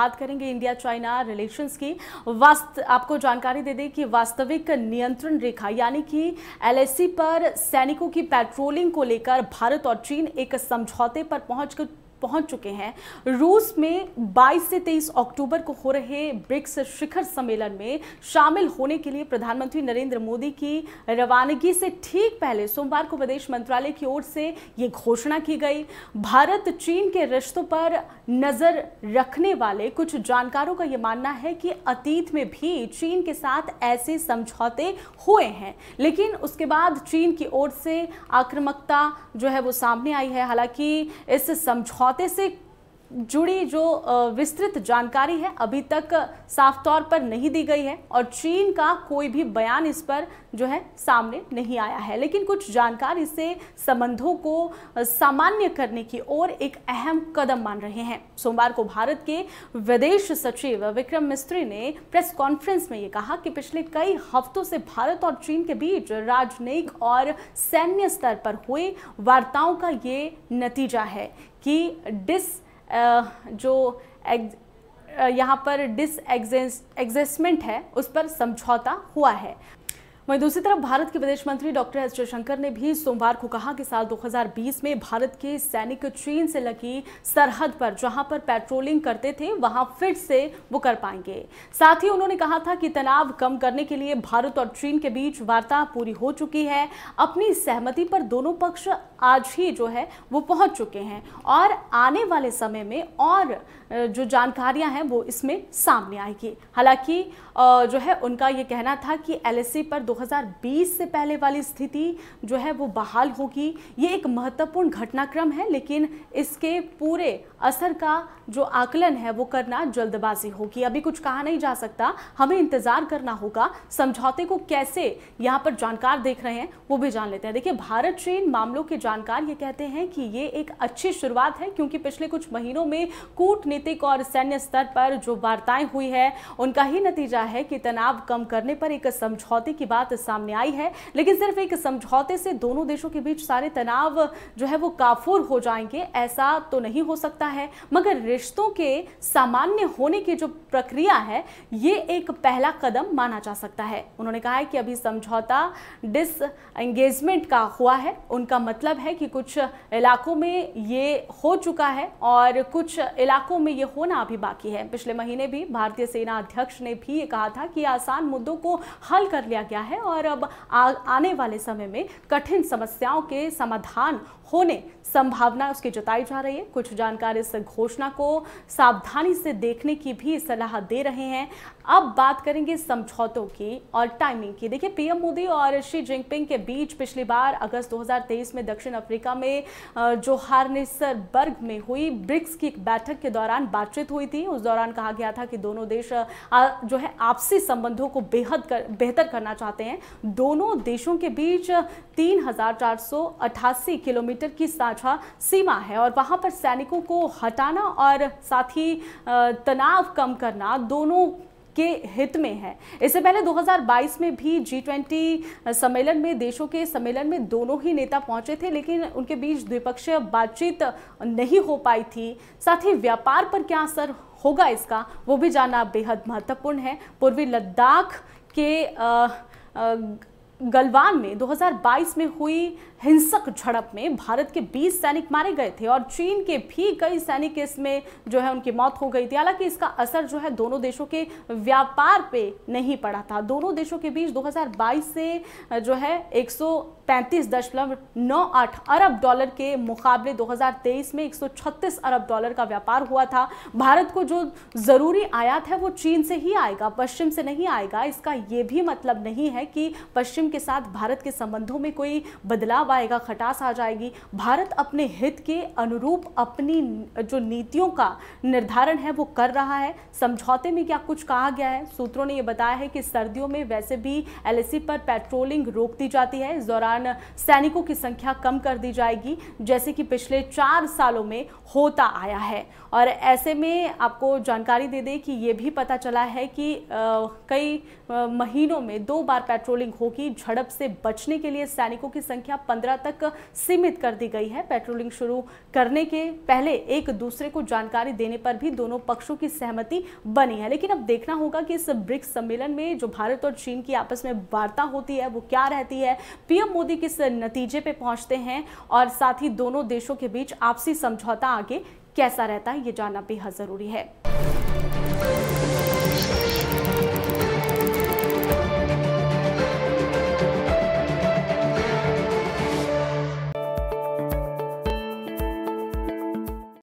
बात करेंगे India China relations की। आपको जानकारी दे दें कि वास्तविक नियंत्रण रेखा यानी कि एलएसी पर सैनिकों की पेट्रोलिंग को लेकर भारत और चीन एक समझौते पर पहुंच चुके हैं। रूस में 22 से 23 अक्टूबर को हो रहे ब्रिक्स शिखर सम्मेलन में शामिल होने के लिए प्रधानमंत्री नरेंद्र मोदी की रवानगी से ठीक पहले सोमवार को विदेश मंत्रालय की ओर से ये घोषणा की गई। भारत चीन के रिश्तों पर नजर रखने वाले कुछ जानकारों का यह मानना है कि अतीत में भी चीन के साथ ऐसे समझौते हुए हैं, लेकिन उसके बाद चीन की ओर से आक्रामकता जो है वो सामने आई है। हालांकि इस समझौते से जुड़ी जो विस्तृत जानकारी है अभी तक साफ तौर पर नहीं दी गई है और चीन का कोई भी बयान इस पर जो है सामने नहीं आया है, लेकिन कुछ जानकारी से संबंधों को सामान्य करने की ओर एक अहम कदम मान रहे हैं। सोमवार को भारत के विदेश सचिव विक्रम मिस्री ने प्रेस कॉन्फ्रेंस में ये कहा कि पिछले कई हफ्तों से भारत और चीन के बीच राजनयिक और सैन्य स्तर पर हुए वार्ताओं का ये नतीजा है कि यहाँ पर डिसएग्जेस्टमेंट है उस पर समझौता हुआ है। वहीं दूसरी तरफ भारत के विदेश मंत्री डॉक्टर एस जयशंकर ने भी सोमवार को कहा कि साल 2020 में भारत के सैनिक चीन से लगी सरहद पर जहां पर पेट्रोलिंग करते थे वहां फिर से वो कर पाएंगे। साथ ही उन्होंने कहा था कि तनाव कम करने के लिए भारत और चीन के बीच वार्ता पूरी हो चुकी है। अपनी सहमति पर दोनों पक्ष आज ही जो है वो पहुंच चुके हैं और आने वाले समय में और जो जानकारियां हैं वो इसमें सामने आएगी। हालांकि जो है उनका ये कहना था कि एलएसी पर 2020 से पहले वाली स्थिति जो है वो बहाल होगी। ये एक महत्वपूर्ण घटनाक्रम है, लेकिन इसके पूरे असर का जो आकलन है वो करना जल्दबाजी होगी। अभी कुछ कहा नहीं जा सकता, हमें इंतजार करना होगा। समझौते को कैसे यहाँ पर जानकार देख रहे हैं वो भी जान लेते हैं। देखिए, भारत चीन मामलों के जानकार ये कहते हैं कि ये एक अच्छी शुरुआत है, क्योंकि पिछले कुछ महीनों में कूटनीतिक और सैन्य स्तर पर जो वार्ताएं हुई है उनका ही नतीजा है कि तनाव कम करने पर एक समझौते की बात सामने आई है। लेकिन सिर्फ एक समझौते से दोनों देशों के बीच सारे तनाव जो है वो काफूर हो जाएंगे, ऐसा तो नहीं हो सकता है। मगर रिश्तों के सामान्य होने की जो प्रक्रिया है ये एक पहला कदम माना जा सकता है। उन्होंने कहा है कि अभी समझौता डिसएंगेजमेंट का हुआ है। उनका मतलब है कि कुछ इलाकों में ये हो चुका है और कुछ इलाकों में ये होना अभी बाकी है। पिछले महीने भी भारतीय सेना अध्यक्ष ने भी ये कहा था कि आसान मुद्दों को हल कर लिया गया है और अब आने वाले समय में कठिन समस्याओं के समाधान होने संभावना उसकी जताई जा रही है। कुछ जानकार इस घोषणा को सावधानी से देखने की भी सलाह दे रहे हैं। अब बात करेंगे समझौतों की और टाइमिंग की। देखिए, पीएम मोदी और शी जिनपिंग के बीच पिछली बार अगस्त 2023 में दक्षिण अफ्रीका में जोहान्सबर्ग में हुई ब्रिक्स की एक बैठक के दौरान बातचीत हुई थी। उस दौरान कहा गया था कि दोनों देश जो है आपसी संबंधों को बेहतर करना चाहते हैं। दोनों देशों के बीच 3488 किलोमीटर की साझा सीमा है और वहां पर सैनिकों को हटाना और साथ ही तनाव कम करना दोनों के हित में है। इससे पहले 2022 में भी G20 सम्मेलन में देशों के सम्मेलन में दोनों ही नेता पहुंचे थे, लेकिन उनके बीच द्विपक्षीय बातचीत नहीं हो पाई थी। साथ ही व्यापार पर क्या असर होगा इसका वो भी जानना बेहद महत्वपूर्ण है। पूर्वी लद्दाख के गलवान में 2022 में हुई हिंसक झड़प में भारत के 20 सैनिक मारे गए थे और चीन के भी कई सैनिक इसमें जो है उनकी मौत हो गई थी। हालांकि इसका असर जो है दोनों देशों के व्यापार पे नहीं पड़ा था। दोनों देशों के बीच 2022 से जो है 135.98 अरब डॉलर के मुकाबले 2023 में 136 अरब डॉलर का व्यापार हुआ था। भारत को जो जरूरी आयात है वो चीन से ही आएगा, पश्चिम से नहीं आएगा। इसका ये भी मतलब नहीं है कि पश्चिम के साथ भारत के संबंधों में कोई बदलाव आएगा, खटास आ जाएगी। भारत अपने हित के अनुरूप अपनी जो नीतियों का निर्धारण है वो कर रहा है। समझौते में क्या कुछ कहा गया है? सूत्रों ने यह बताया है कि सर्दियों में वैसे भी एलएसी पर पेट्रोलिंग रोक दी जाती है। इस दौरान सैनिकों की संख्या कम कर दी जाएगी, जैसे कि पिछले 4 सालों में होता आया है। और ऐसे में आपको जानकारी दे दें कि ये भी पता चला है कि कई महीनों में 2 बार पेट्रोलिंग होगी, झड़प से बचने के लिए सैनिकों की संख्या 15 तक सीमित कर दी गई है। पेट्रोलिंग शुरू करने के पहले एक दूसरे को जानकारी देने पर भी दोनों पक्षों की सहमति बनी है। लेकिन अब देखना होगा कि इस ब्रिक्स सम्मेलन में जो भारत और चीन की आपस में वार्ता होती है वो क्या रहती है, पीएम मोदी किस नतीजे पे पहुंचते हैं और साथ ही दोनों देशों के बीच आपसी समझौता आगे कैसा रहता है, ये जानना बेहद जरूरी है।